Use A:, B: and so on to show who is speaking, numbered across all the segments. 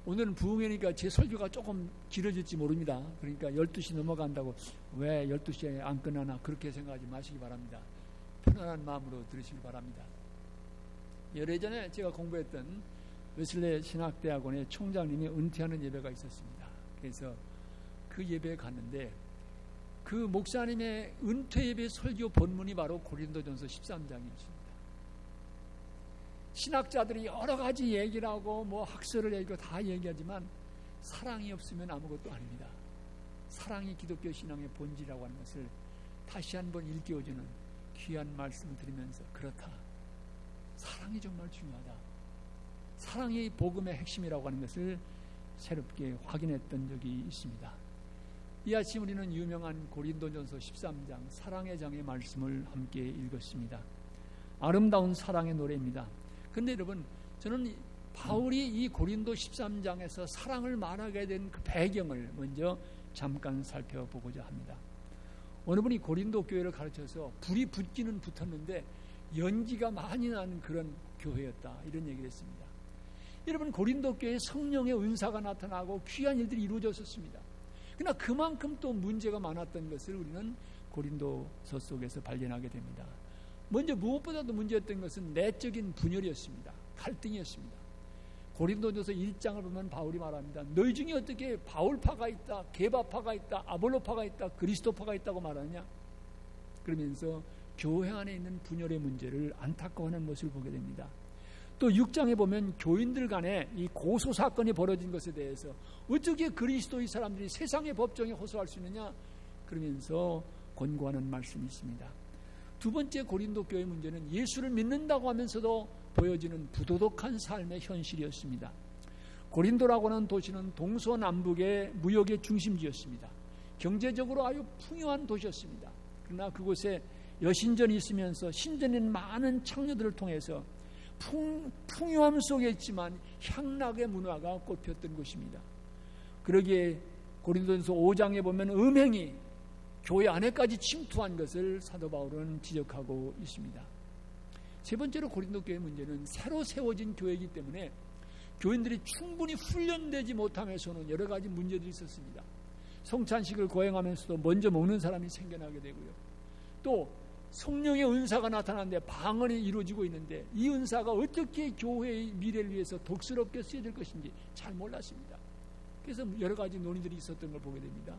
A: 오늘은 부흥회니까 제 설교가 조금 길어질지 모릅니다. 그러니까 12시 넘어간다고 왜 12시에 안 끝나나 그렇게 생각하지 마시기 바랍니다. 편안한 마음으로 들으시기 바랍니다. 예전에 제가 공부했던 웨슬레 신학대학원의 총장님이 은퇴하는 예배가 있었습니다. 그래서 그 예배에 갔는데 그 목사님의 은퇴 예배 설교 본문이 바로 고린도전서 13장이었습니다. 신학자들이 여러 가지 얘기를 하고 뭐 학설을 얘기하고 다 얘기하지만 사랑이 없으면 아무것도 아닙니다. 사랑이 기독교 신앙의 본질이라고 하는 것을 다시 한번 일깨워주는 귀한 말씀을 드리면서 그렇다. 사랑이 정말 중요하다. 사랑이 복음의 핵심이라고 하는 것을 새롭게 확인했던 적이 있습니다. 이 아침 우리는 유명한 고린도전서 13장 사랑의 장의 말씀을 함께 읽었습니다. 아름다운 사랑의 노래입니다. 그런데 여러분, 저는 바울이 이 고린도 13장에서 사랑을 말하게 된 그 배경을 먼저 잠깐 살펴보고자 합니다. 어느 분이 고린도 교회를 가르쳐서 불이 붙기는 붙었는데 연기가 많이 나는 그런 교회였다, 이런 얘기를 했습니다. 여러분, 고린도 교회에 성령의 은사가 나타나고 귀한 일들이 이루어졌었습니다. 그러나 그만큼 또 문제가 많았던 것을 우리는 고린도서 속에서 발견하게 됩니다. 먼저 무엇보다도 문제였던 것은 내적인 분열이었습니다. 갈등이었습니다. 고린도전서 1장을 보면 바울이 말합니다. 너희 중에 어떻게 바울파가 있다, 게바파가 있다, 아볼로파가 있다, 그리스도파가 있다고 말하느냐? 그러면서 교회 안에 있는 분열의 문제를 안타까워하는 모습을 보게 됩니다. 또 6장에 보면 교인들 간에 이 고소 사건이 벌어진 것에 대해서 어떻게 그리스도의 사람들이 세상의 법정에 호소할 수 있느냐? 그러면서 권고하는 말씀이 있습니다. 두 번째 고린도 교회 문제는 예수를 믿는다고 하면서도 보여지는 부도덕한 삶의 현실이었습니다. 고린도라고 하는 도시는 동서남북의 무역의 중심지였습니다. 경제적으로 아주 풍요한 도시였습니다. 그러나 그곳에 여신전이 있으면서 신전인 많은 창녀들을 통해서 풍요함 속에 있지만 향락의 문화가 꽃폈던 곳입니다. 그러기에 고린도전서 5장에 보면 음행이 교회 안에까지 침투한 것을 사도 바울은 지적하고 있습니다. 세 번째로 고린도 교회 문제는 새로 세워진 교회이기 때문에 교인들이 충분히 훈련되지 못하면서는 여러 가지 문제들이 있었습니다. 성찬식을 거행하면서도 먼저 먹는 사람이 생겨나게 되고요. 또 성령의 은사가 나타나는데 방언이 이루어지고 있는데 이 은사가 어떻게 교회의 미래를 위해서 독스럽게 쓰여질 것인지 잘 몰랐습니다. 그래서 여러 가지 논의들이 있었던 걸 보게 됩니다.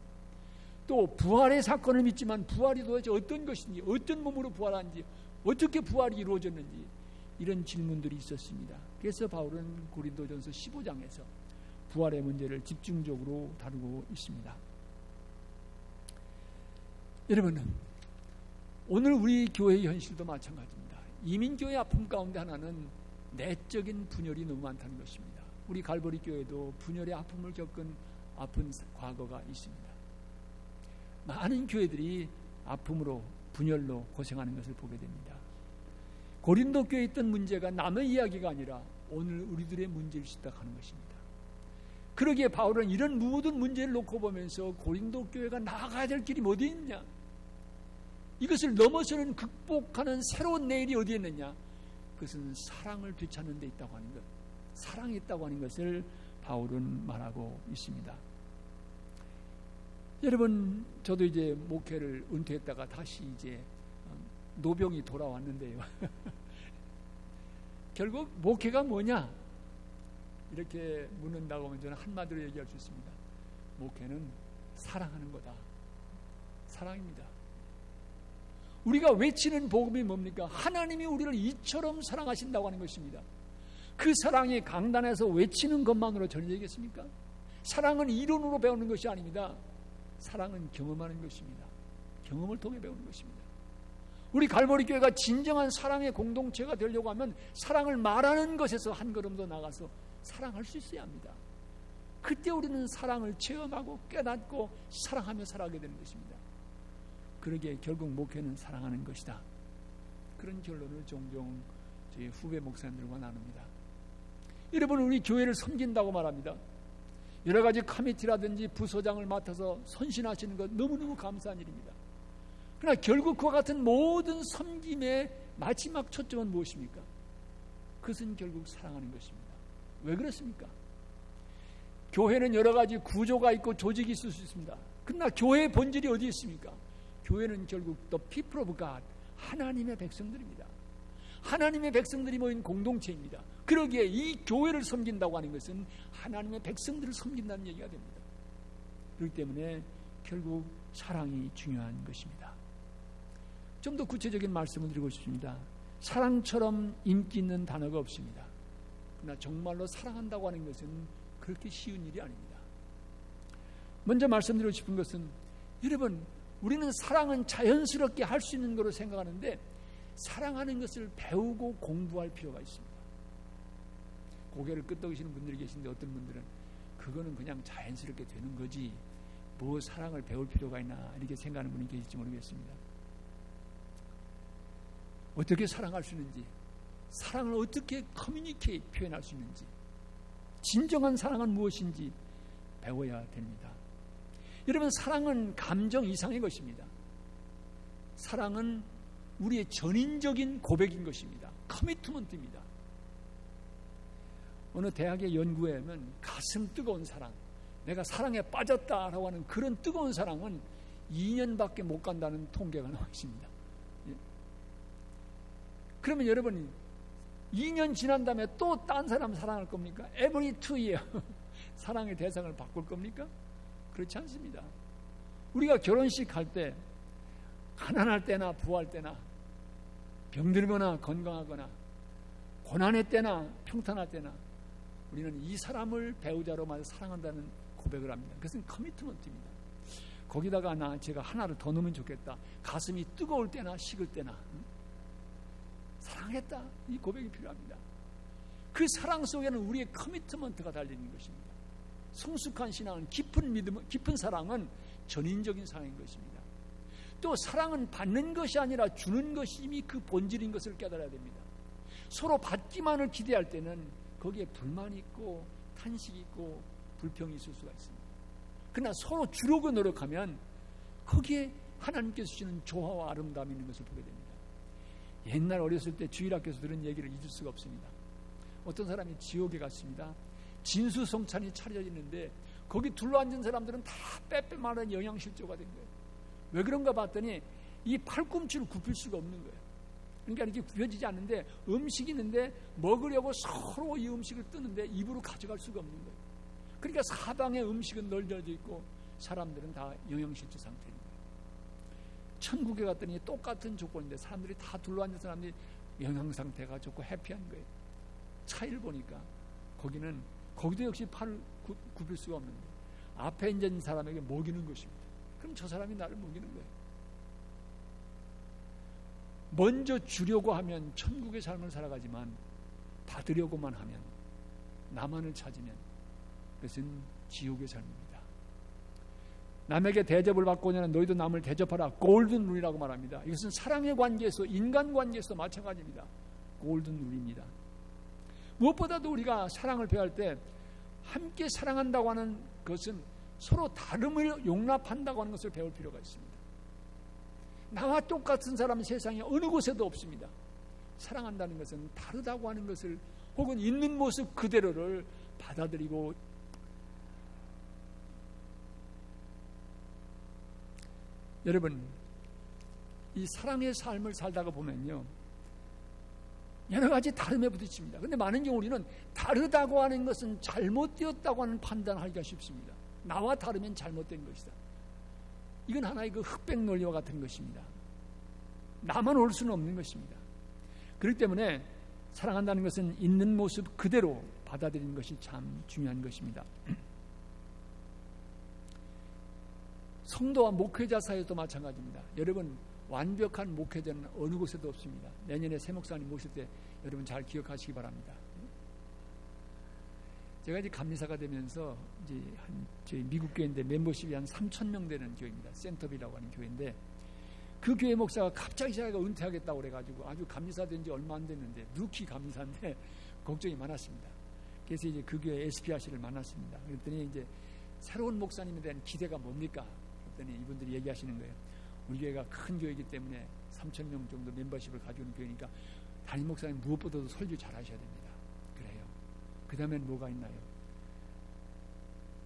A: 또 부활의 사건을 믿지만 부활이 도대체 어떤 것인지, 어떤 몸으로 부활한지, 어떻게 부활이 이루어졌는지 이런 질문들이 있었습니다. 그래서 바울은 고린도전서 15장에서 부활의 문제를 집중적으로 다루고 있습니다. 여러분, 오늘 우리 교회의 현실도 마찬가지입니다. 이민교회의 아픔 가운데 하나는 내적인 분열이 너무 많다는 것입니다. 우리 갈보리 교회도 분열의 아픔을 겪은 아픈 과거가 있습니다. 많은 교회들이 아픔으로 분열로 고생하는 것을 보게 됩니다. 고린도 교회에 있던 문제가 남의 이야기가 아니라 오늘 우리들의 문제일 수 있다고 하는 것입니다. 그러기에 바울은 이런 모든 문제를 놓고 보면서 고린도 교회가 나아가야 될 길이 어디 있느냐, 이것을 넘어서는 극복하는 새로운 내일이 어디에 있느냐, 그것은 사랑을 되찾는 데 있다고 하는 것, 사랑이 있다고 하는 것을 바울은 말하고 있습니다. 여러분, 저도 이제 목회를 은퇴했다가 다시 이제 노병이 돌아왔는데요. 결국 목회가 뭐냐? 이렇게 묻는다고 하면 저는 한마디로 얘기할 수 있습니다. 목회는 사랑하는 거다. 사랑입니다. 우리가 외치는 복음이 뭡니까? 하나님이 우리를 이처럼 사랑하신다고 하는 것입니다. 그 사랑이 강단에서 외치는 것만으로 전혀 되겠습니까? 사랑은 이론으로 배우는 것이 아닙니다. 사랑은 경험하는 것입니다. 경험을 통해 배우는 것입니다. 우리 갈보리 교회가 진정한 사랑의 공동체가 되려고 하면 사랑을 말하는 것에서 한 걸음 더 나가서 사랑할 수 있어야 합니다. 그때 우리는 사랑을 체험하고 깨닫고 사랑하며 살아가게 되는 것입니다. 그러기에 결국 목회는 사랑하는 것이다. 그런 결론을 종종 저희 후배 목사님들과 나눕니다. 여러분, 우리 교회를 섬긴다고 말합니다. 여러 가지 커미티라든지 부소장을 맡아서 선신하시는 것 너무너무 감사한 일입니다. 그러나 결국 그와 같은 모든 섬김의 마지막 초점은 무엇입니까? 그것은 결국 사랑하는 것입니다. 왜 그렇습니까? 교회는 여러 가지 구조가 있고 조직이 있을 수 있습니다. 그러나 교회의 본질이 어디 있습니까? 교회는 결국 the people of God, 하나님의 백성들입니다. 하나님의 백성들이 모인 공동체입니다. 그러기에 이 교회를 섬긴다고 하는 것은 하나님의 백성들을 섬긴다는 얘기가 됩니다. 그렇기 때문에 결국 사랑이 중요한 것입니다. 좀 더 구체적인 말씀을 드리고 싶습니다. 사랑처럼 인기 있는 단어가 없습니다. 그러나 정말로 사랑한다고 하는 것은 그렇게 쉬운 일이 아닙니다. 먼저 말씀드리고 싶은 것은, 여러분, 우리는 사랑은 자연스럽게 할 수 있는 거로 생각하는데 사랑하는 것을 배우고 공부할 필요가 있습니다. 고개를 끄덕이시는 분들이 계신데 어떤 분들은 그거는 그냥 자연스럽게 되는 거지 뭐 사랑을 배울 필요가 있나 이렇게 생각하는 분이 계실지 모르겠습니다. 어떻게 사랑할 수 있는지, 사랑을 어떻게 커뮤니케이트 표현할 수 있는지, 진정한 사랑은 무엇인지 배워야 됩니다. 여러분, 사랑은 감정 이상의 것입니다. 사랑은 우리의 전인적인 고백인 것입니다. 커미트먼트입니다. 어느 대학의 연구에 하면 가슴 뜨거운 사랑, 내가 사랑에 빠졌다라고 하는 그런 뜨거운 사랑은 2년밖에 못 간다는 통계가 나와 있습니다. 예. 그러면 여러분 2년 지난 다음에 또 딴 사람 사랑할 겁니까? Every 2 year 사랑의 대상을 바꿀 겁니까? 그렇지 않습니다. 우리가 결혼식 할 때 가난할 때나 부할 때나 병들거나 건강하거나 고난의 때나 평탄할 때나 우리는 이 사람을 배우자로만 사랑한다는 고백을 합니다. 그것은 커미트먼트입니다. 거기다가 제가 하나를 더 넣으면 좋겠다. 가슴이 뜨거울 때나 식을 때나 사랑했다. 이 고백이 필요합니다. 그 사랑 속에는 우리의 커미트먼트가 달려있는 것입니다. 성숙한 신앙은 깊은 믿음, 깊은 사랑은 전인적인 사랑인 것입니다. 또 사랑은 받는 것이 아니라 주는 것이 이미 그 본질인 것을 깨달아야 됩니다. 서로 받기만을 기대할 때는 거기에 불만이 있고 탄식이 있고 불평이 있을 수가 있습니다. 그러나 서로 주려고 노력하면 거기에 하나님께서 주시는 조화와 아름다움이 있는 것을 보게 됩니다. 옛날 어렸을 때 주일학교에서 들은 얘기를 잊을 수가 없습니다. 어떤 사람이 지옥에 갔습니다. 진수성찬이 차려져 있는데 거기 둘러앉은 사람들은 다 빼빼마른 영양실조가 된 거예요. 왜 그런가 봤더니 이 팔꿈치를 굽힐 수가 없는 거예요. 그러니까 이렇게 굽혀지지 않는데 음식이 있는데 먹으려고 서로 이 음식을 뜨는데 입으로 가져갈 수가 없는 거예요. 그러니까 사방에 음식은 널려져 있고 사람들은 다 영양실조 상태인 거예요. 천국에 갔더니 똑같은 조건인데 사람들이 다 둘러앉은 사람들이 영양 상태가 좋고 해피한 거예요. 차이를 보니까 거기도 역시 팔을 굽힐 수가 없는데 앞에 있는 사람에게 먹이는 것입니다. 그럼 저 사람이 나를 먹이는 거예요. 먼저 주려고 하면 천국의 삶을 살아가지만 받으려고만 하면 나만을 찾으면 그것은 지옥의 삶입니다. 남에게 대접을 받고는 너희도 남을 대접하라. 골든 룰이라고 말합니다. 이것은 사랑의 관계에서, 인간 관계에서 마찬가지입니다. 골든 룰입니다. 무엇보다도 우리가 사랑을 표현할 때 함께 사랑한다고 하는 것은 서로 다름을 용납한다고 하는 것을 배울 필요가 있습니다. 나와 똑같은 사람은 세상에 어느 곳에도 없습니다. 사랑한다는 것은 다르다고 하는 것을 혹은 있는 모습 그대로를 받아들이고 여러분, 이 사랑의 삶을 살다가 보면요 여러 가지 다름에 부딪힙니다. 그런데 많은 경우 우리는 다르다고 하는 것은 잘못되었다고 하는 판단하기가 쉽습니다. 나와 다르면 잘못된 것이다. 이건 하나의 그 흑백 논리와 같은 것입니다. 나만 올 수는 없는 것입니다. 그렇기 때문에 사랑한다는 것은 있는 모습 그대로 받아들이는 것이 참 중요한 것입니다. 성도와 목회자 사이에도 마찬가지입니다. 여러분, 완벽한 목회자는 어느 곳에도 없습니다. 내년에 새 목사님 모실 때 여러분 잘 기억하시기 바랍니다. 제가 이제 감리사가 되면서 이제 저희 미국 교회인데 멤버십이 한 3,000명 되는 교회입니다. 센터빌이라고 하는 교회인데 그 교회 목사가 갑자기 자기가 은퇴하겠다고 그래가지고 아주 감리사 된 지 얼마 안 됐는데 루키 감리사인데 걱정이 많았습니다. 그래서 이제 그 교회 SPRC를 만났습니다. 그랬더니 이제 새로운 목사님에 대한 기대가 뭡니까? 그랬더니 이분들이 얘기하시는 거예요. 우리 교회가 큰 교회이기 때문에 3,000명 정도 멤버십을 가지고 있는 교회니까 담임 목사님 무엇보다도 설교 잘 하셔야 됩니다. 그래요. 그 다음엔 뭐가 있나요?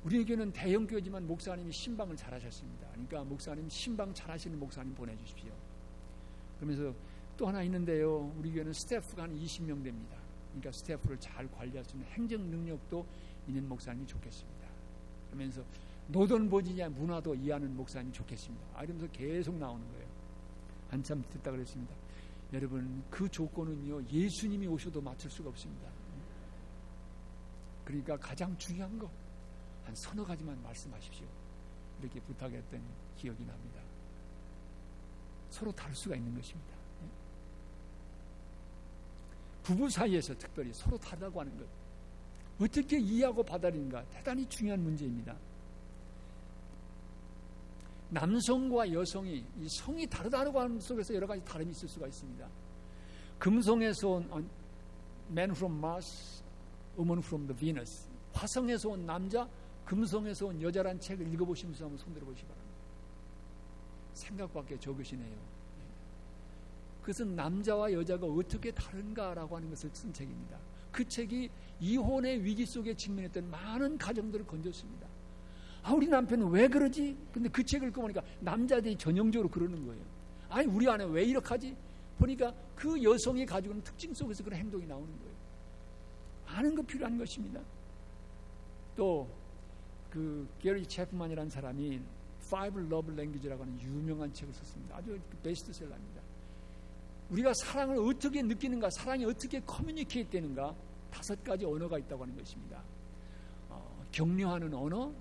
A: 우리에게는 대형교회지만 목사님이 신방을 잘하셨습니다. 그러니까 목사님 신방 잘하시는 목사님 보내주십시오. 그러면서 또 하나 있는데요. 우리 교회는 스태프가 한 20명 됩니다. 그러니까 스태프를 잘 관리할 수 있는 행정 능력도 있는 목사님이 좋겠습니다. 그러면서 노동보지냐 문화도 이해하는 목사님이 좋겠습니다. 이러면서 계속 나오는 거예요. 한참 듣다 그랬습니다. 여러분, 그 조건은요, 예수님이 오셔도 맞출 수가 없습니다. 그러니까 가장 중요한 거 한 서너 가지만 말씀하십시오. 이렇게 부탁했던 기억이 납니다. 서로 다를 수가 있는 것입니다. 부부 사이에서 특별히 서로 다르다고 하는 것, 어떻게 이해하고 받아들이는가 대단히 중요한 문제입니다. 남성과 여성이 이 성이 다르다고 하는 속에서 여러 가지 다름이 있을 수가 있습니다. 금성에서 온 man from Mars, woman from the Venus, 화성에서 온 남자, 금성에서 온 여자란 책을 읽어보시면서 한번 손들어 보시기 바랍니다. 생각밖에 적으시네요. 그것은 남자와 여자가 어떻게 다른가라고 하는 것을 쓴 책입니다. 그 책이 이혼의 위기 속에 직면했던 많은 가정들을 건졌습니다. 우리 남편은 왜 그러지? 근데 그 책을 읽어보니까 남자들이 전형적으로 그러는 거예요. 아니, 우리 아내 왜 이렇게 하지? 보니까 그 여성이 가지고 있는 특징 속에서 그런 행동이 나오는 거예요. 아는 거 필요한 것입니다. 또 그 게리 체프만이라는 사람이 Five Love Language라고 하는 유명한 책을 썼습니다. 아주 베스트셀러입니다. 우리가 사랑을 어떻게 느끼는가, 사랑이 어떻게 커뮤니케이트 되는가, 5가지 언어가 있다고 하는 것입니다. 격려하는 언어,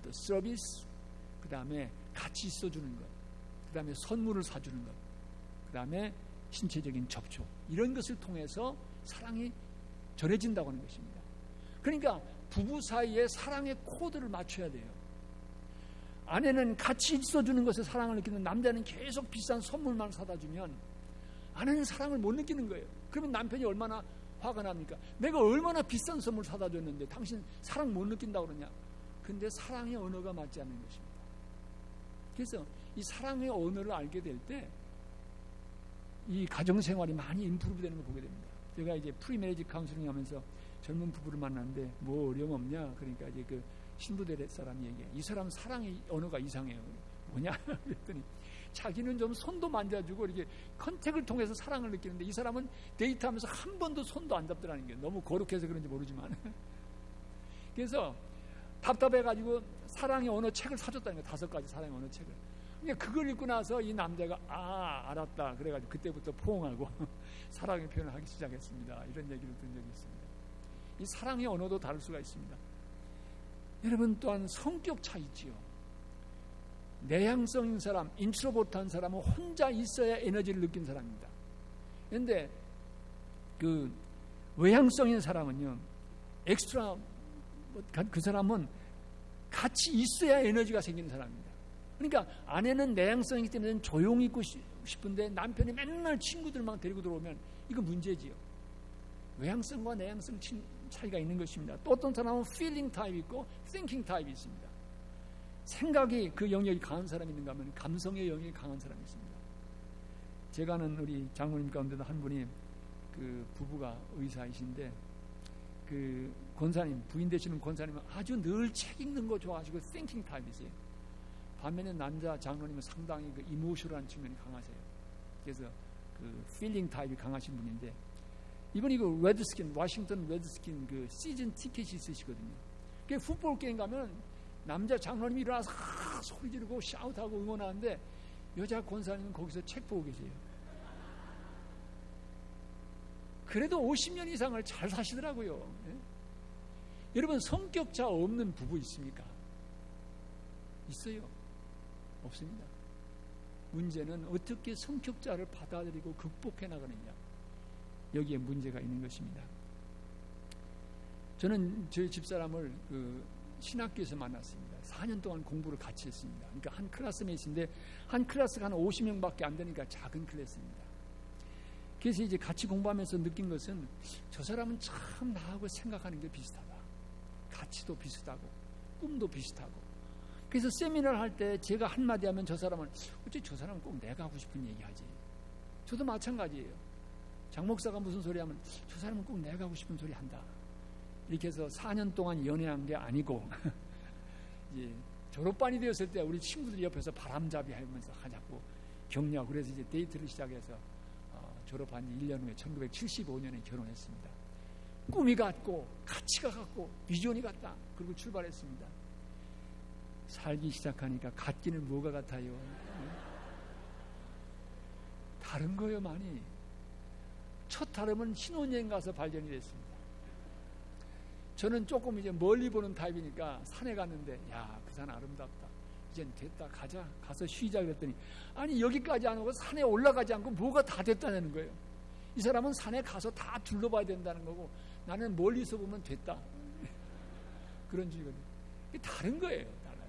A: 또 서비스, 그 다음에 같이 있어주는 것, 그 다음에 선물을 사주는 것, 그 다음에 신체적인 접촉, 이런 것을 통해서 사랑이 전해진다고 하는 것입니다. 그러니까 부부 사이에 사랑의 코드를 맞춰야 돼요. 아내는 같이 있어주는 것에 사랑을 느끼는, 남자는 계속 비싼 선물만 사다 주면 아내는 사랑을 못 느끼는 거예요. 그러면 남편이 얼마나 화가 납니까? 내가 얼마나 비싼 선물 사다 줬는데 당신 사랑 못 느낀다고 그러냐? 근데 사랑의 언어가 맞지 않는 것입니다. 그래서 이 사랑의 언어를 알게 될 때 이 가정생활이 많이 임프루브 되는 걸 보게 됩니다. 제가 이제 프리메리지 카운슬링 하면서 젊은 부부를 만났는데 뭐 어려움 없냐? 그러니까 이제 그 신부대 사람이 얘기해. 이 사람 사랑의 언어가 이상해요. 뭐냐? 그랬더니 자기는 좀 손도 만져주고 이렇게 컨택을 통해서 사랑을 느끼는데 이 사람은 데이트하면서 한 번도 손도 안 잡더라는 게 너무 거룩해서 그런지 모르지만 그래서 답답해가지고 사랑의 언어 책을 사줬다는 거예요. 5가지 사랑의 언어 책을. 그러니까 그걸 읽고 나서 이 남자가 알았다 그래가지고 그때부터 포옹하고 사랑의 표현을 하기 시작했습니다. 이런 얘기를 든 적이 있습니다. 이 사랑의 언어도 다를 수가 있습니다. 여러분, 또한 성격 차이지요. 내향성인 사람, 인트로버트한 사람은 혼자 있어야 에너지를 느낀 사람입니다. 그런데 그 외향성인 사람은요, 엑스트라, 그 사람은 같이 있어야 에너지가 생기는 사람입니다. 그러니까 아내는 내향성이기 때문에 조용히 있고 싶은데 남편이 맨날 친구들만 데리고 들어오면 이거 문제지요. 외향성과 내향성 차이가 있는 것입니다. 또 어떤 사람은 feeling 타입이 있고 thinking 타입이 있습니다. 생각이 그 영역이 강한 사람이 있는가 하면 감성의 영역이 강한 사람이 있습니다. 제가 아는 우리 장로님 가운데도 한 분이 그 부부가 의사이신데 그 권사님, 부인 되시는 권사님은 아주 늘 책 읽는 거 좋아하시고 thinking 타입이세요. 반면에 남자 장로님은 상당히 그 이모셔널한 측면이 강하세요. 그래서 그 feeling 타입이 강하신 분인데 이분이 그 레드스킨, 워싱턴 레드스킨 그 시즌 티켓이 있으시거든요. 그 풋볼 게임 가면 남자 장로님이 일어나서 소리 지르고 샤웃하고 응원하는데 여자 권사님은 거기서 책 보고 계세요. 그래도 50년 이상을 잘 사시더라고요. 예? 여러분, 성격차 없는 부부 있습니까? 있어요? 없습니다. 문제는 어떻게 성격차를 받아들이고 극복해 나가느냐, 여기에 문제가 있는 것입니다. 저는 저희 집사람을 그 신학교에서 만났습니다. 4년 동안 공부를 같이 했습니다. 그러니까 한 클래스메이트인데 한 클래스가 한 50명밖에 안 되니까 작은 클래스입니다. 그래서 이제 같이 공부하면서 느낀 것은 저 사람은 참 나하고 생각하는 게 비슷하다. 가치도 비슷하고 꿈도 비슷하고. 그래서 세미나를 할 때 제가 한마디 하면 저 사람은 어째 저 사람은 꼭 내가 하고 싶은 얘기하지. 저도 마찬가지예요. 장 목사가 무슨 소리 하면 저 사람은 꼭 내가 하고 싶은 소리 한다. 이렇게 해서 4년 동안 연애한 게 아니고 이제 졸업반이 되었을 때 우리 친구들 옆에서 바람잡이 하면서 하자고 격려하고 그래서 이제 데이트를 시작해서 졸업한 1년 후에 1975년에 결혼했습니다. 꿈이 같고 가치가 같고 비전이 같다. 그리고 출발했습니다. 살기 시작하니까 같기는 뭐가 같아요? 다른 거요 많이. 첫 다름은 신혼여행 가서 발견이 됐습니다. 저는 조금 이제 멀리 보는 타입이니까 산에 갔는데 야, 그 산 아름답다. 이젠 됐다. 가자. 가서 쉬자 그랬더니 아니 여기까지 안 오고 산에 올라가지 않고 뭐가 다 됐다는 거예요. 이 사람은 산에 가서 다 둘러봐야 된다는 거고 나는 멀리서 보면 됐다. 그런 주의거든요. 다른 거예요. 달라요.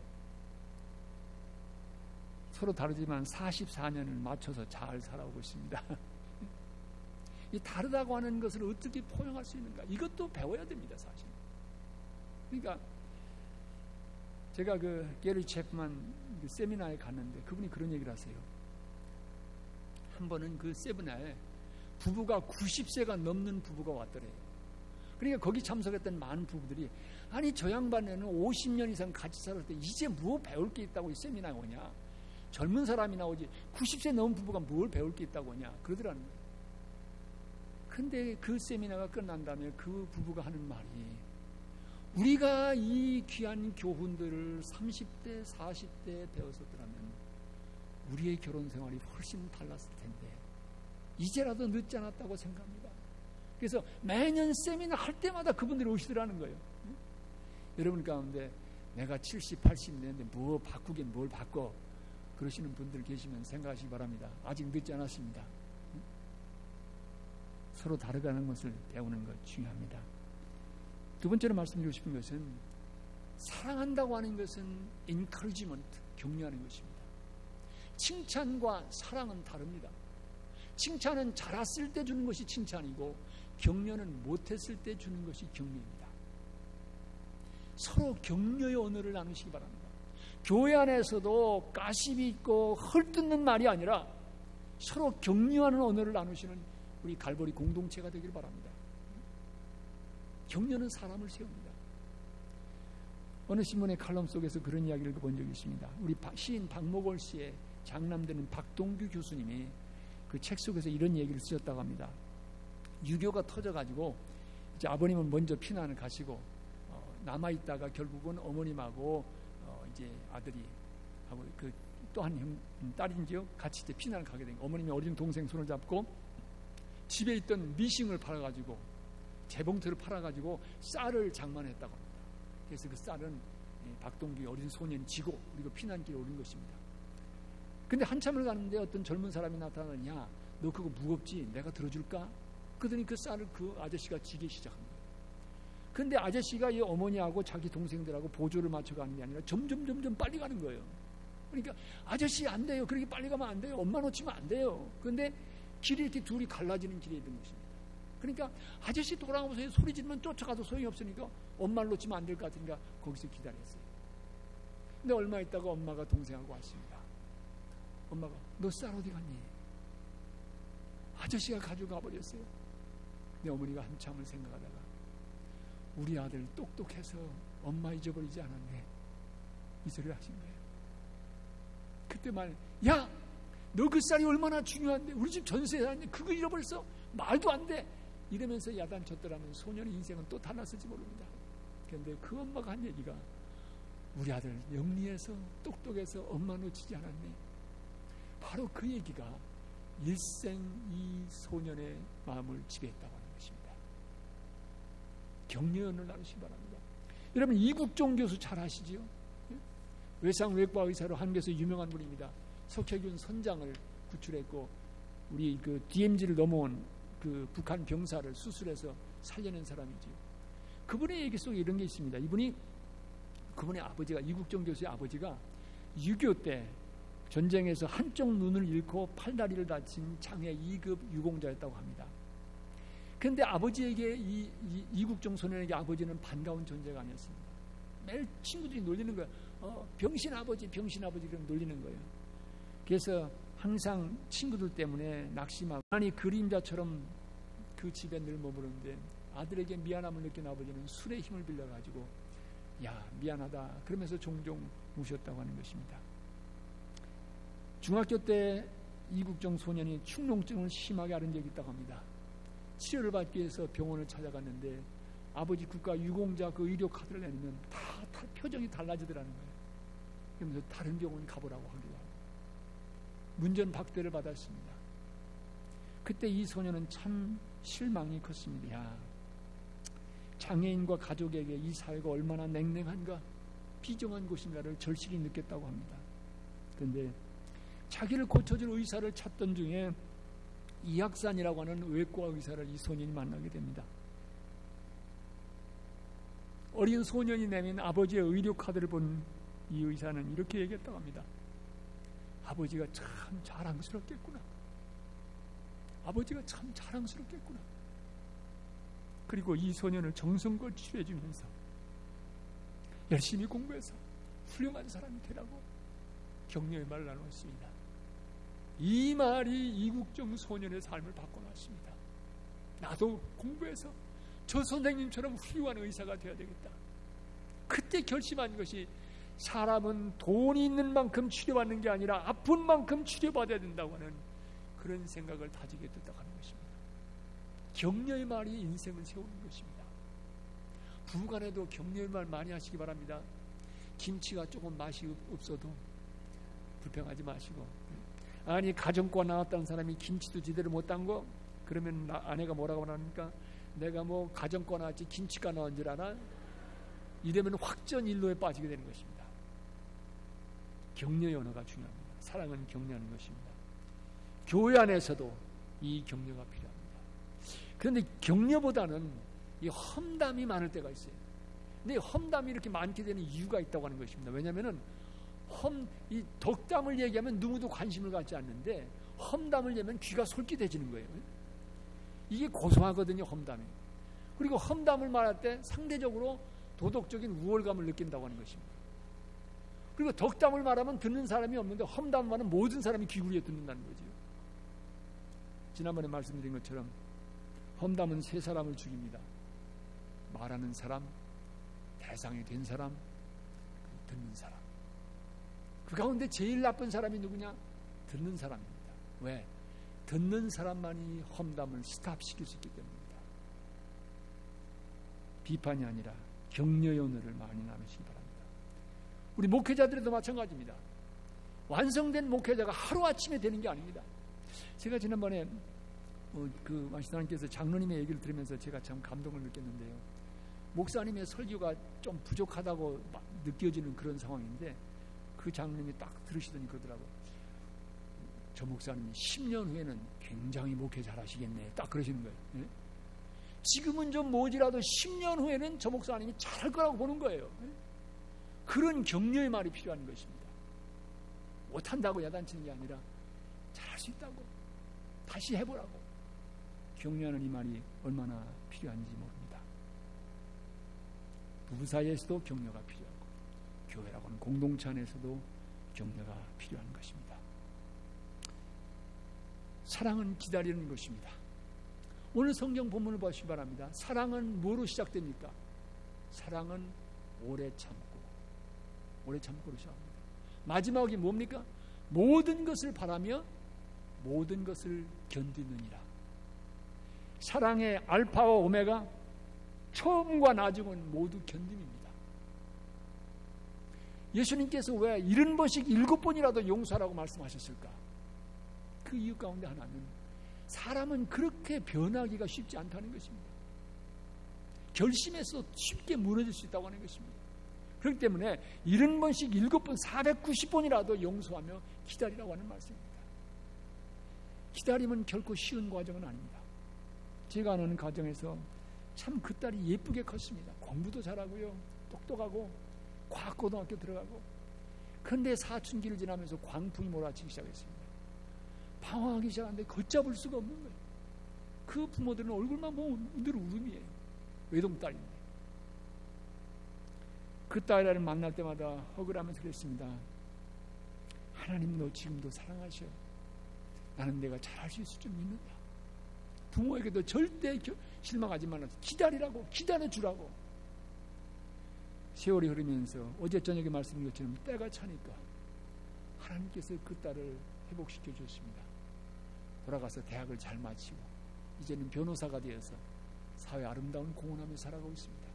A: 서로 다르지만 44년을 맞춰서 잘 살아오고 있습니다. 이 다르다고 하는 것을 어떻게 포용할 수 있는가? 이것도 배워야 됩니다, 사실. 그러니까 제가 그 게리 체프만 그 세미나에 갔는데 그분이 그런 얘기를 하세요. 한 번은 그 세미나에 부부가 90세가 넘는 부부가 왔더래요. 그러니까 거기 참석했던 많은 부부들이 아니 저 양반에는 50년 이상 같이 살았을 때 이제 뭐 배울 게 있다고 이 세미나에 오냐. 젊은 사람이 나오지 90세 넘은 부부가 뭘 배울 게 있다고 오냐. 그러더라는 거예요. 근데 그 세미나가 끝난 다음에 그 부부가 하는 말이 우리가 이 귀한 교훈들을 30대, 40대에 배웠었더라면 우리의 결혼 생활이 훨씬 달랐을 텐데 이제라도 늦지 않았다고 생각합니다. 그래서 매년 세미나 할 때마다 그분들이 오시더라는 거예요. 여러분 가운데 내가 70, 80 됐는데 뭐 바꾸긴 뭘 바꿔 그러시는 분들 계시면 생각하시기 바랍니다. 아직 늦지 않았습니다. 서로 다르다는 것을 배우는 것 중요합니다. 두 번째로 말씀드리고 싶은 것은 사랑한다고 하는 것은 encouragement, 격려하는 것입니다. 칭찬과 사랑은 다릅니다. 칭찬은 잘했을 때 주는 것이 칭찬이고 격려는 못했을 때 주는 것이 격려입니다. 서로 격려의 언어를 나누시기 바랍니다. 교회 안에서도 가십이 있고 헐뜯는 말이 아니라 서로 격려하는 언어를 나누시는 우리 갈보리 공동체가 되길 바랍니다. 격려는 사람을 세웁니다. 어느 신문의 칼럼 속에서 그런 이야기를 본 적이 있습니다. 우리 시인 박목월 씨의 장남되는 박동규 교수님이 그 책 속에서 이런 얘기를 쓰셨다고 합니다. 유교가 터져가지고 이제 아버님은 먼저 피난을 가시고 남아있다가 결국은 어머님하고 이제 아들이 하고 그 또 한 딸인지요 같이 이제 피난을 가게 된 거예요. 어머님이 어린 동생 손을 잡고 집에 있던 미싱을 팔아가지고 재봉틀을 팔아가지고 쌀을 장만했다고 합니다. 그래서 그 쌀은 박동규 어린 소년이 지고 그리고 피난길에 오른 것입니다. 근데 한참을 가는데 어떤 젊은 사람이 나타나냐, 너 그거 무겁지? 내가 들어줄까? 그러더니 그 쌀을 그 아저씨가 지기 시작한 거예요. 근데 아저씨가 이 어머니하고 자기 동생들하고 보조를 맞춰가는 게 아니라 점점 빨리 가는 거예요. 그러니까 아저씨 안 돼요. 그렇게 빨리 가면 안 돼요. 엄마 놓치면 안 돼요. 그런데 길이 이렇게 둘이 갈라지는 길에 있는 것입니다. 그러니까 아저씨 돌아오면서 소리 지르면 쫓아가도 소용이 없으니까 엄마를 놓치면 안 될 것 같으니까 거기서 기다렸어요. 근데 얼마 있다가 엄마가 동생하고 왔습니다. 엄마가 너 쌀 어디 갔니? 아저씨가 가져가 버렸어요. 근데 어머니가 한참을 생각하다가 우리 아들 똑똑해서 엄마 잊어버리지 않았네. 이 소리를 하신 거예요. 그때 야! 너 그 쌀이 얼마나 중요한데 우리 집 전세에 사는데 그거 잃어버렸어? 말도 안 돼. 이러면서 야단쳤더라면 소년의 인생은 또 달랐을지 모릅니다. 그런데 그 엄마가 한 얘기가 우리 아들 영리해서 똑똑해서 엄마 놓치지 않았네. 바로 그 얘기가 일생 이 소년의 마음을 지배했다고 하는 것입니다. 격려연을 나누시기 바랍니다. 여러분 이국종 교수 잘 아시지요? 외상외과 의사로 한국에서 유명한 분입니다. 석혜균 선장을 구출했고 우리 그 DMZ를 넘어온 그 북한 병사를 수술해서 살려낸 사람이지요. 그분의 얘기 속에 이런 게 있습니다. 그분의 아버지가 이국종 교수의 아버지가 6.25 때 전쟁에서 한쪽 눈을 잃고 팔다리를 다친 장애 2급 유공자였다고 합니다. 그런데 아버지에게 이국종 소년에게 아버지는 반가운 존재가 아니었습니다. 매일 친구들이 놀리는 거예요. 병신 아버지 그럼 놀리는 거예요. 그래서 항상 친구들 때문에 낙심하고 아니 그림자처럼 그 집에 늘 머무르는데 아들에게 미안함을 느낀 아버지는 술의 힘을 빌려가지고 야, 미안하다 그러면서 종종 우셨다고 하는 것입니다. 중학교 때 이국정 소년이 축농증을 심하게 앓은 적이 있다고 합니다. 치료를 받기 위해서 병원을 찾아갔는데 아버지 국가 유공자 그 의료 카드를 내면 다 표정이 달라지더라는 거예요. 그러면서 다른 병원 가보라고 하기로 하고 문전박대를 받았습니다. 그때 이 소년은 참 실망이 컸습니다. 야, 장애인과 가족에게 이 사회가 얼마나 냉랭한가, 비정한 곳인가를 절실히 느꼈다고 합니다. 그런데 자기를 고쳐줄 의사를 찾던 중에 이학산이라고 하는 외과 의사를 이 소년이 만나게 됩니다. 어린 소년이 내민 아버지의 의료 카드를 본 이 의사는 이렇게 얘기했다고 합니다. 아버지가 참 자랑스럽겠구나. 아버지가 참 자랑스럽겠구나. 그리고 이 소년을 정성껏 치료해 주면서 열심히 공부해서 훌륭한 사람이 되라고 격려의 말을 나누었습니다. 이 말이 이국정 소년의 삶을 바꿔놨습니다. 나도 공부해서 저 선생님처럼 훌륭한 의사가 되어야 되겠다. 그때 결심한 것이 사람은 돈이 있는 만큼 치료받는 게 아니라 아픈 만큼 치료받아야 된다고 하는 그런 생각을 다지게 됐다고 하는 것입니다. 격려의 말이 인생을 세우는 것입니다. 부부간에도 격려의 말 많이 하시기 바랍니다. 김치가 조금 맛이 없어도 불평하지 마시고, 아니 가정과 나왔다는 사람이 김치도 제대로 못 담궈? 그러면 아내가 뭐라고 하니까 내가 뭐 가정과 나왔지 김치가 나온 줄 알아? 이러면 확전일로에 빠지게 되는 것입니다. 격려의 언어가 중요합니다. 사랑은 격려하는 것입니다. 교회 안에서도 이 격려가 필요합니다. 그런데 격려보다는 이 험담이 많을 때가 있어요. 근데 험담이 이렇게 많게 되는 이유가 있다고 하는 것입니다. 왜냐하면 이 덕담을 얘기하면 누구도 관심을 갖지 않는데 험담을 얘기하면 귀가 솔깃해지는 거예요. 이게 고소하거든요, 험담이. 그리고 험담을 말할 때 상대적으로 도덕적인 우월감을 느낀다고 하는 것입니다. 그리고 덕담을 말하면 듣는 사람이 없는데 험담을 말하면 모든 사람이 귀구리에 듣는다는 거죠. 지난번에 말씀드린 것처럼 험담은 세 사람을 죽입니다. 말하는 사람, 대상이 된 사람, 듣는 사람. 그 가운데 제일 나쁜 사람이 누구냐? 듣는 사람입니다. 왜? 듣는 사람만이 험담을 스탑시킬 수 있기 때문입니다. 비판이 아니라 격려의 언어를 많이 나누시기 바랍니다. 우리 목회자들도 마찬가지입니다. 완성된 목회자가 하루아침에 되는 게 아닙니다. 제가 지난번에 그 마시사님께서 장로님의 얘기를 들으면서 제가 참 감동을 느꼈는데요. 목사님의 설교가 좀 부족하다고 느껴지는 그런 상황인데 그 장로님이 딱 들으시더니 그러더라고요. 저 목사님이 10년 후에는 굉장히 목회 잘하시겠네. 딱 그러시는 거예요. 네? 지금은 좀 모지라도 10년 후에는 저 목사님이 잘할 거라고 보는 거예요. 네? 그런 격려의 말이 필요한 것입니다. 못한다고 야단치는 게 아니라 잘할 수 있다고 다시 해보라고 격려하는 이 말이 얼마나 필요한지 모릅니다. 부부 사이에서도 격려가 필요하고 교회라고 하는 공동체 안에서도 격려가 필요한 것입니다. 사랑은 기다리는 것입니다. 오늘 성경 본문을 보시기 바랍니다. 사랑은 뭐로 시작됩니까? 사랑은 오래 참고 참고로 시작합니다. 마지막이 뭡니까? 모든 것을 바라며 모든 것을 견디느니라. 사랑의 알파와 오메가, 처음과 나중은 모두 견딤입니다. 예수님께서 왜 70번씩 7번이라도 용서하라고 말씀하셨을까? 그 이유 가운데 하나는 사람은 그렇게 변하기가 쉽지 않다는 것입니다. 결심해서 쉽게 무너질 수 있다고 하는 것입니다. 그렇기 때문에 70번씩 7번 490번이라도 용서하며 기다리라고 하는 말씀입니다. 기다림은 결코 쉬운 과정은 아닙니다. 제가 아는 가정에서 참 그 딸이 예쁘게 컸습니다. 공부도 잘하고요, 똑똑하고 과학고등학교 들어가고. 그런데 사춘기를 지나면서 광풍이 몰아치기 시작했습니다. 방황하기 시작하는데 걷잡을 수가 없는 거예요. 그 부모들은 얼굴만 보면 늘 울음이에요. 외동딸인데. 그 딸을 만날 때마다 허그하면서 그랬습니다. 하나님, 너 지금도 사랑하셔. 나는 내가 잘할 수 있을 줄 믿는다. 부모에게도 절대 실망하지 말라서 기다리라고, 기다려주라고. 세월이 흐르면서 어제 저녁에 말씀드린 것처럼 때가 차니까 하나님께서 그 딸을 회복시켜 주셨습니다. 돌아가서 대학을 잘 마치고 이제는 변호사가 되어서 사회 아름다운 공헌하며 살아가고 있습니다.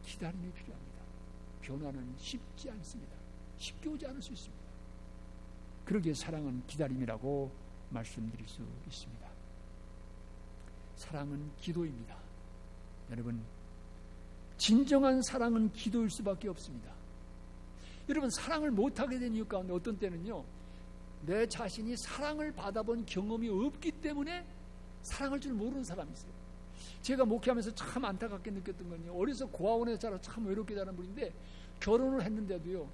A: 기다림이 필요합니다. 변화는 쉽지 않습니다. 쉽게 오지 않을 수 있습니다. 그러기에 사랑은 기다림이라고 말씀드릴 수 있습니다. 사랑은 기도입니다. 여러분, 진정한 사랑은 기도일 수밖에 없습니다. 여러분, 사랑을 못하게 된 이유 가운데 어떤 때는요, 내 자신이 사랑을 받아본 경험이 없기 때문에 사랑할 줄 모르는 사람이 있어요. 제가 목회하면서 참 안타깝게 느꼈던 건요, 어려서 고아원에서 자라 참 외롭게 자란 분인데 결혼을 했는데도요,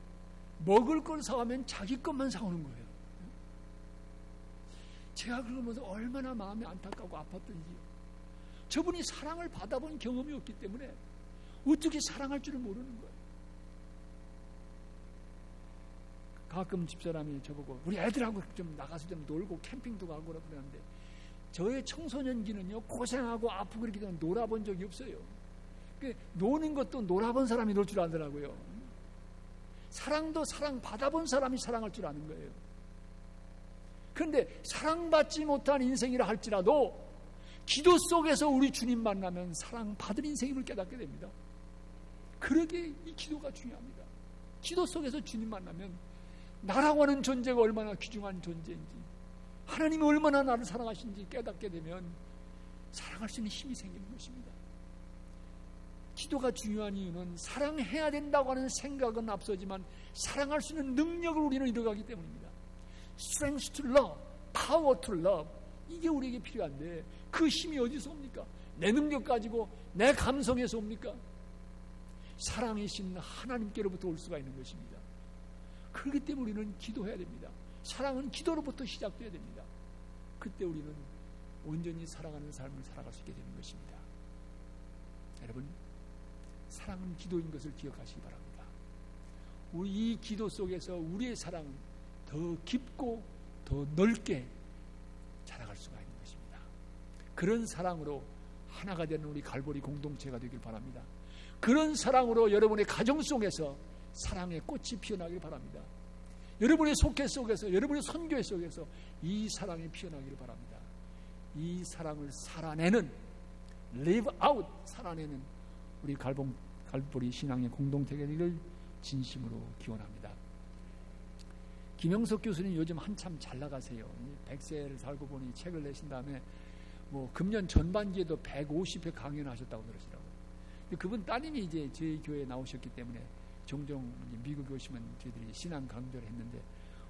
A: 먹을 걸 사오면 자기 것만 사오는 거예요. 제가 그걸 보면서 얼마나 마음이 안타깝고 아팠던지요. 저분이 사랑을 받아본 경험이 없기 때문에 어떻게 사랑할 줄을 모르는 거예요. 가끔 집사람이 저보고 우리 애들하고 좀 나가서 좀 놀고 캠핑도 가고 그러는데 저의 청소년기는요, 고생하고 아프고 그렇게 되면 놀아본 적이 없어요. 노는 것도 놀아본 사람이 놀 줄 알더라고요. 사랑도 사랑 받아본 사람이 사랑할 줄 아는 거예요. 그런데 사랑받지 못한 인생이라 할지라도 기도 속에서 우리 주님 만나면 사랑받은 인생임을 깨닫게 됩니다. 그러기에 이 기도가 중요합니다. 기도 속에서 주님 만나면 나라고 하는 존재가 얼마나 귀중한 존재인지, 하나님이 얼마나 나를 사랑하신지 깨닫게 되면 사랑할 수 있는 힘이 생기는 것입니다. 기도가 중요한 이유는 사랑해야 된다고 하는 생각은 앞서지만 사랑할 수 있는 능력을 우리는 잃어가기 때문입니다. Strength to love, power to love, 이게 우리에게 필요한데 그 힘이 어디서 옵니까? 내 능력 가지고 내 감성에서 옵니까? 사랑이신 하나님께로부터 올 수가 있는 것입니다. 그렇기 때문에 우리는 기도해야 됩니다. 사랑은 기도로부터 시작돼야 됩니다. 그때 우리는 온전히 사랑하는 삶을 살아갈 수 있게 되는 것입니다. 여러분, 사랑은 기도인 것을 기억하시기 바랍니다. 우리 이 기도 속에서 우리의 사랑은 더 깊고 더 넓게 자라갈 수가 있는 것입니다. 그런 사랑으로 하나가 되는 우리 갈보리 공동체가 되길 바랍니다. 그런 사랑으로 여러분의 가정 속에서 사랑의 꽃이 피어나길 바랍니다. 여러분의 속회 속에서, 여러분의 선교회 속에서 이 사랑이 피어나기를 바랍니다. 이 사랑을 살아내는, live out, 살아내는 우리 갈보리 신앙의 공동체가 되기를 진심으로 기원합니다. 김영석 교수님 요즘 한참 잘 나가세요. 100세를 살고 보니 책을 내신 다음에 뭐 금년 전반기에도 150회 강연하셨다고 그러시더라고요. 그분 따님이 이제 저희 교회에 나오셨기 때문에 종종 미국에 오시면 저희들이 신앙 강좌를 했는데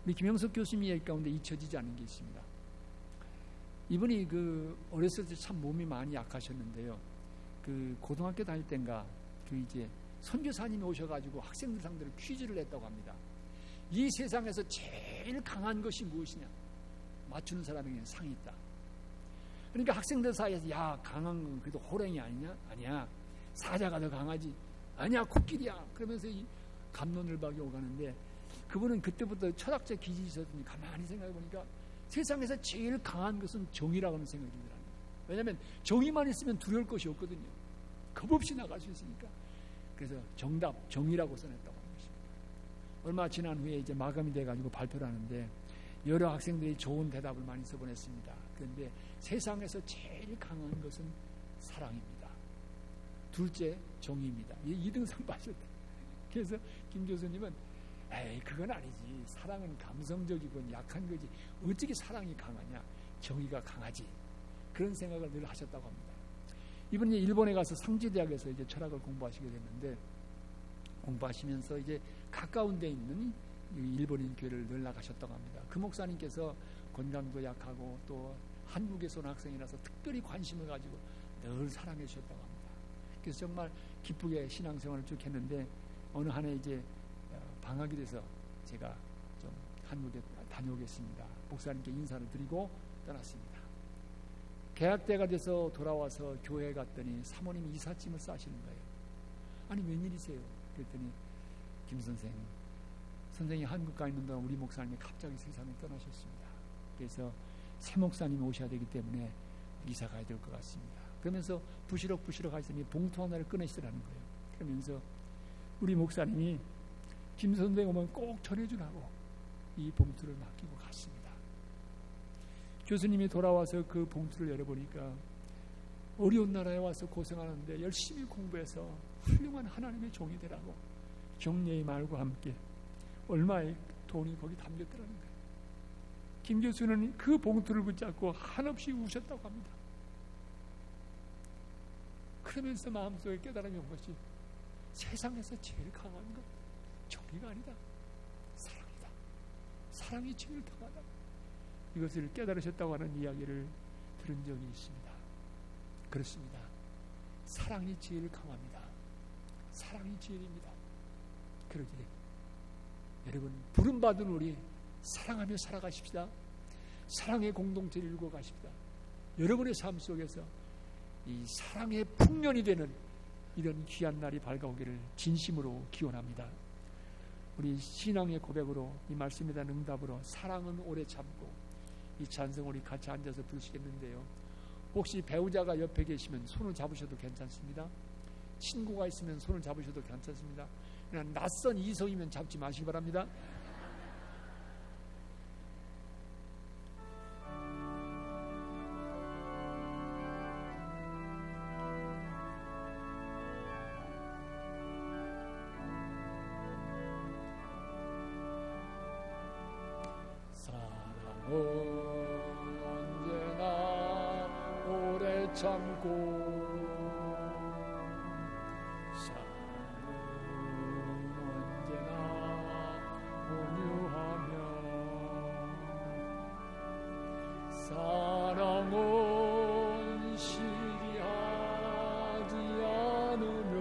A: 우리 김영석 교수님 얘기 가운데 잊혀지지 않은 게 있습니다. 이분이 어렸을 때 참 몸이 많이 약하셨는데요. 고등학교 다닐 땐가 이제 선교사님이 오셔가지고 학생들 상대로 퀴즈를 냈다고 합니다. 이 세상에서 제일 강한 것이 무엇이냐? 맞추는 사람에게는 상이 있다. 그러니까 학생들 사이에서 야, 강한 건 그래도 호랭이 아니냐? 아니야. 사자가 더 강하지. 아니야, 코끼리야. 그러면서 이 갑론을박이 오가는데 그분은 그때부터 철학적 기질이 있었더니 가만히 생각해 보니까 세상에서 제일 강한 것은 정의라고 하는 생각이 들더라고요. 왜냐하면 정의만 있으면 두려울 것이 없거든요. 겁없이 나갈 수 있으니까. 그래서 정답, 정의라고 써냈다고 하는 것입니다. 얼마 지난 후에 이제 마감이 돼가지고 발표를 하는데 여러 학생들이 좋은 대답을 많이 써보냈습니다. 그런데 세상에서 제일 강한 것은 사랑입니다. 둘째, 정의입니다. 2등상 받으셨다. 그래서 김 교수님은 에이, 그건 아니지. 사랑은 감성적이고 약한 거지. 어떻게 사랑이 강하냐? 정의가 강하지. 그런 생각을 늘 하셨다고 합니다. 이분이 일본에 가서 상지대학에서 이제 철학을 공부하시게 됐는데 공부하시면서 이제 가까운 데 있는 일본인 교회를 늘 나가셨다고 합니다. 그 목사님께서 건강도 약하고 또 한국에서 온 학생이라서 특별히 관심을 가지고 늘 사랑해 주셨다고 합니다. 그래서 정말 기쁘게 신앙생활을 쭉 했는데 어느 한 해 이제 방학이 돼서 제가 좀 한국에 다녀오겠습니다. 목사님께 인사를 드리고 떠났습니다. 개학 때가 돼서 돌아와서 교회에 갔더니 사모님이 이삿짐을 싸시는 거예요. 아니 웬일이세요? 그랬더니 김 선생이 한국 가 있는 동안 우리 목사님이 갑자기 세상을 떠나셨습니다. 그래서 새 목사님이 오셔야 되기 때문에 이사 가야 될 것 같습니다. 그러면서 부시럭부시럭 하시더니 봉투 하나를 꺼내시더라는 거예요. 그러면서 우리 목사님이 김 선생 오면 꼭 전해주라고 이 봉투를 맡기고 갔습니다. 교수님이 돌아와서 그 봉투를 열어보니까 어려운 나라에 와서 고생하는데 열심히 공부해서 훌륭한 하나님의 종이 되라고 격려의 말과 함께 얼마의 돈이 거기 담겼더라는 거예요. 김 교수는 그 봉투를 붙잡고 한없이 우셨다고 합니다. 그러면서 마음속에 깨달음이 온 것이 세상에서 제일 강한 건 정의가 아니다. 사랑이다. 사랑이 제일 강하다. 이것을 깨달으셨다고 하는 이야기를 들은 적이 있습니다. 그렇습니다. 사랑이 제일 강합니다. 사랑이 제일입니다. 그러기에 여러분 부름받은 우리 사랑하며 살아가십시다. 사랑의 공동체를 이루고 가십시다. 여러분의 삶 속에서 이 사랑의 풍년이 되는 이런 귀한 날이 밝아오기를 진심으로 기원합니다. 우리 신앙의 고백으로 이 말씀에 대한 응답으로 사랑은 오래 참고 이 찬송 우리 같이 앉아서 부르시겠는데요. 혹시 배우자가 옆에 계시면 손을 잡으셔도 괜찮습니다. 친구가 있으면 손을 잡으셔도 괜찮습니다. 그냥 낯선 이성이면 잡지 마시기 바랍니다.
B: 언제나 오래 참고 사랑은 언제나 온유하며 사랑은 시기하지 않으며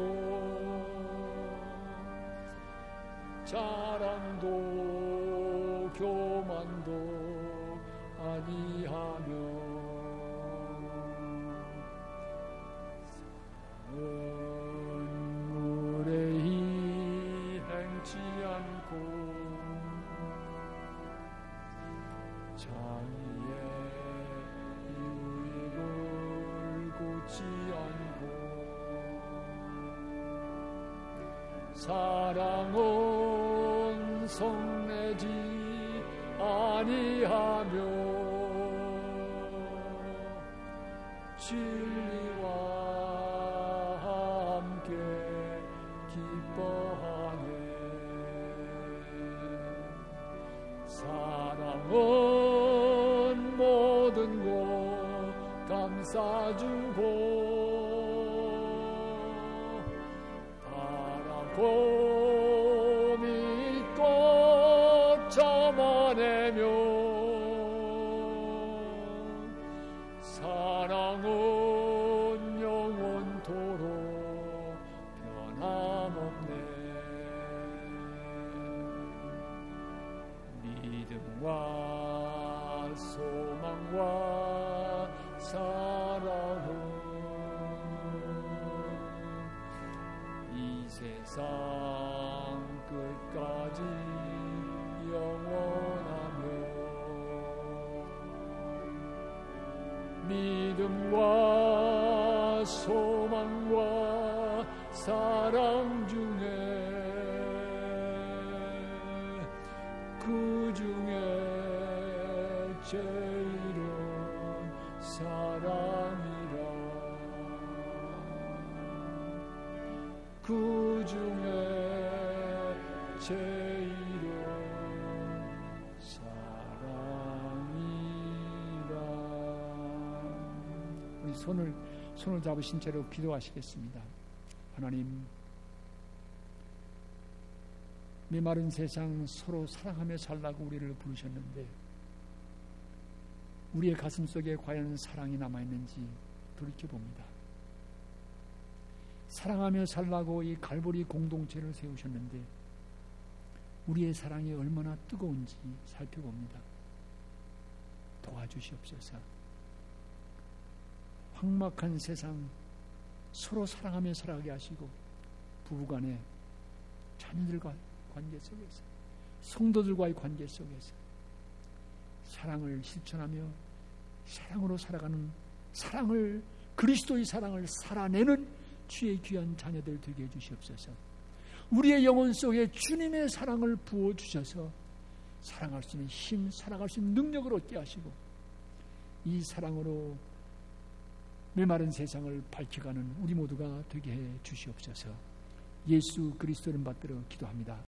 B: 자랑도 교만도 아니하며 사랑은 무례히 행치 않고 자기의 유익을 고치 않고 사랑은 성내지 아니하며 진리와 함께 기뻐하네. 사랑은 모든 것 감싸주고 바라고 믿고 참아내며 사랑은 영원토록 변함없네. 믿음과 소망과 사랑은 이 세상 끝까지 영원하며 믿음과 소망과 사랑 중에 그 중에 제일은 사랑이라. 그 중에 제일은 사랑이라.
A: 우리 손을 잡으신 채로 기도하시겠습니다. 하나님, 메마른 세상 서로 사랑하며 살라고 우리를 부르셨는데 우리의 가슴 속에 과연 사랑이 남아있는지 돌이켜봅니다. 사랑하며 살라고 이 갈보리 공동체를 세우셨는데 우리의 사랑이 얼마나 뜨거운지 살펴봅니다. 도와주시옵소서. 황막한 세상 서로 사랑하며 살아가게 하시고 부부간에 자녀들과 관계 속에서 성도들과의 관계 속에서 사랑을 실천하며 사랑으로 살아가는, 사랑을, 그리스도의 사랑을 살아내는 주의 귀한 자녀들 되게 해주시옵소서. 우리의 영혼 속에 주님의 사랑을 부어주셔서 사랑할 수 있는 힘, 사랑할 수 있는 능력을 얻게 하시고 이 사랑으로 메마른 세상을 밝혀가는 우리 모두가 되게 해 주시옵소서. 예수 그리스도를 받들어 기도합니다.